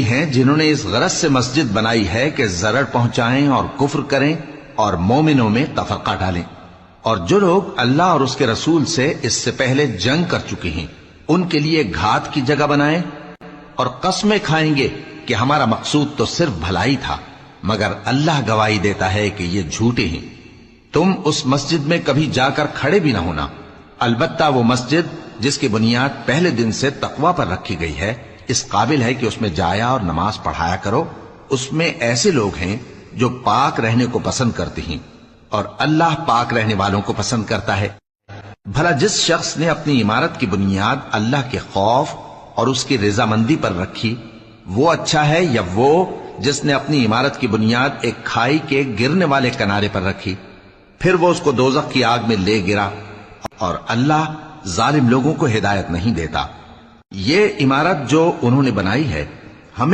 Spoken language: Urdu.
ہیں جنہوں نے اس غرض سے مسجد بنائی ہے کہ ضرر پہنچائیں اور کفر کریں اور مومنوں میں تفرقہ ڈالیں، اور جو لوگ اللہ اور اس کے رسول سے اس سے پہلے جنگ کر چکے ہیں ان کے لیے گھات کی جگہ بنائیں، اور قسمیں کھائیں گے کہ ہمارا مقصود تو صرف بھلائی تھا، مگر اللہ گواہی دیتا ہے کہ یہ جھوٹے ہیں۔ تم اس مسجد میں کبھی جا کر کھڑے بھی نہ ہونا، البتہ وہ مسجد جس کی بنیاد پہلے دن سے تقوی پر رکھی گئی ہے اس قابل ہے کہ اس میں جایا اور نماز پڑھایا کرو۔ اس میں ایسے لوگ ہیں جو پاک رہنے کو پسند کرتے ہیں، اور اللہ پاک رہنے والوں کو پسند کرتا ہے۔ بھلا جس شخص نے اپنی عمارت کی بنیاد اللہ کے خوف اور اس کی رضامندی پر رکھی وہ اچھا ہے، یا وہ جس نے اپنی عمارت کی بنیاد ایک کھائی کے گرنے والے کنارے پر رکھی، پھر وہ اس کو دوزخ کی آگ میں لے گرا، اور اللہ ظالم لوگوں کو ہدایت نہیں دیتا۔ یہ عمارت جو انہوں نے بنائی ہے